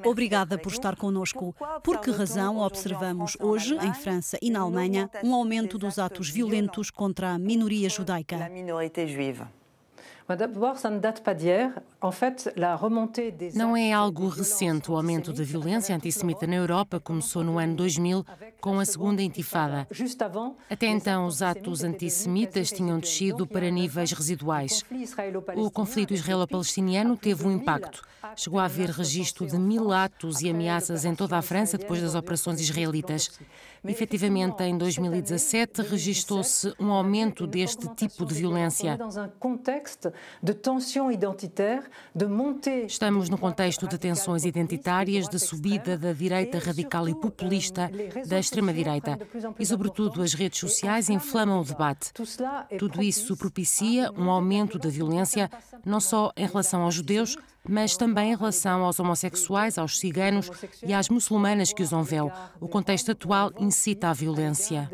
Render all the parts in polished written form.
Obrigada por estar connosco. Por que razão observamos hoje, em França e na Alemanha, um aumento dos atos violentos contra a minoria judaica? Não é algo recente. O aumento da violência antissemita na Europa começou no ano 2000 com a Segunda Intifada. Até então, os atos antissemitas tinham descido para níveis residuais. O conflito israelo-palestiniano teve um impacto. Chegou a haver registro de 1000 atos e ameaças em toda a França depois das operações israelitas. Efetivamente, em 2017, registou-se um aumento deste tipo de violência. Estamos no contexto de tensões identitárias, de subida da direita radical e populista, da extrema-direita. E, sobretudo, as redes sociais inflamam o debate. Tudo isso propicia um aumento da violência, não só em relação aos judeus, mas também em relação aos homossexuais, aos ciganos e às muçulmanas que usam véu. O contexto atual incita à violência.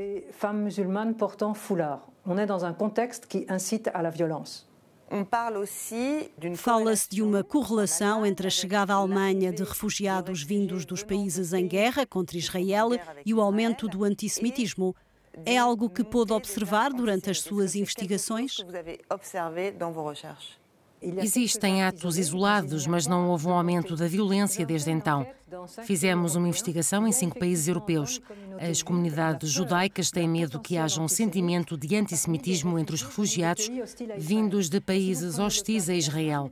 Fala-se de uma correlação entre a chegada à Alemanha de refugiados vindos dos países em guerra contra Israel e o aumento do antissemitismo. É algo que pôde observar durante as suas investigações? Existem atos isolados, mas não houve um aumento da violência desde então. Fizemos uma investigação em 5 países europeus. As comunidades judaicas têm medo que haja um sentimento de antissemitismo entre os refugiados vindos de países hostis a Israel.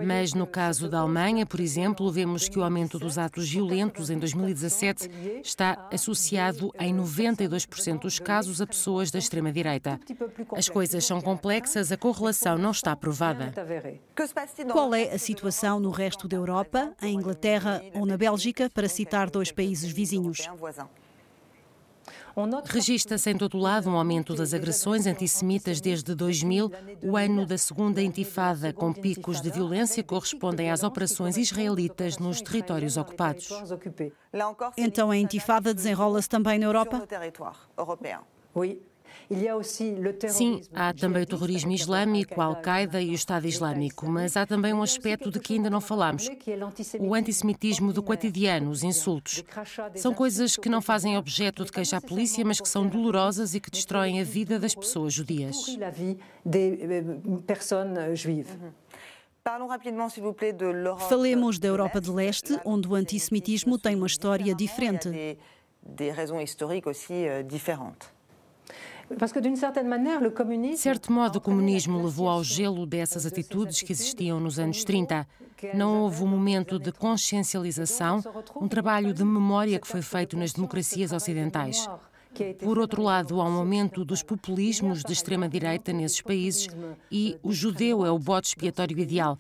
Mas no caso da Alemanha, por exemplo, vemos que o aumento dos atos violentos em 2017 está associado em 92% dos casos a pessoas da extrema-direita. As coisas são complexas, a correlação não está provada. Qual é a situação no resto da Europa, em Inglaterra ou na Bélgica, para citar 2 países vizinhos? Registra-se em todo o lado um aumento das agressões antissemitas desde 2000, o ano da Segunda Intifada, com picos de violência que correspondem às operações israelitas nos territórios ocupados. Então a Intifada desenrola-se também na Europa? Sim, há também o terrorismo islâmico, a Al-Qaeda e o Estado Islâmico, mas há também um aspecto de que ainda não falámos. O antissemitismo do cotidiano, os insultos. São coisas que não fazem objeto de queixa à polícia, mas que são dolorosas e que destroem a vida das pessoas judias. Falemos da Europa de Leste, onde o antissemitismo tem uma história diferente. De certo modo, o comunismo levou ao gelo dessas atitudes que existiam nos anos 30. Não houve um momento de consciencialização, um trabalho de memória que foi feito nas democracias ocidentais. Por outro lado, há um aumento dos populismos de extrema-direita nesses países e o judeu é o bode expiatório ideal.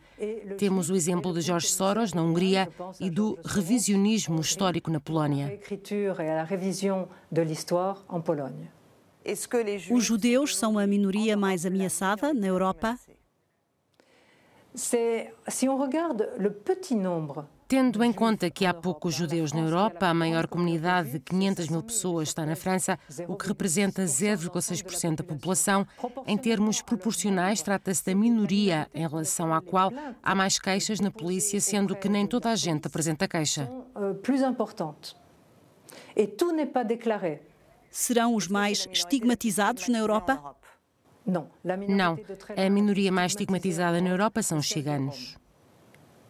Temos o exemplo de George Soros, na Hungria, e do revisionismo histórico na Polónia. Os judeus são a minoria mais ameaçada na Europa? Tendo em conta que há poucos judeus na Europa, a maior comunidade de 500 mil pessoas está na França, o que representa 0,6% da população. Em termos proporcionais, trata-se da minoria em relação à qual há mais queixas na polícia, sendo que nem toda a gente apresenta queixa. Serão os mais estigmatizados na Europa? Não. A minoria mais estigmatizada na Europa são os ciganos.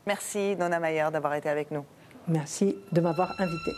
Merci, Nona Meyer, d'avoir été avec nous. Merci de m'avoir invitée.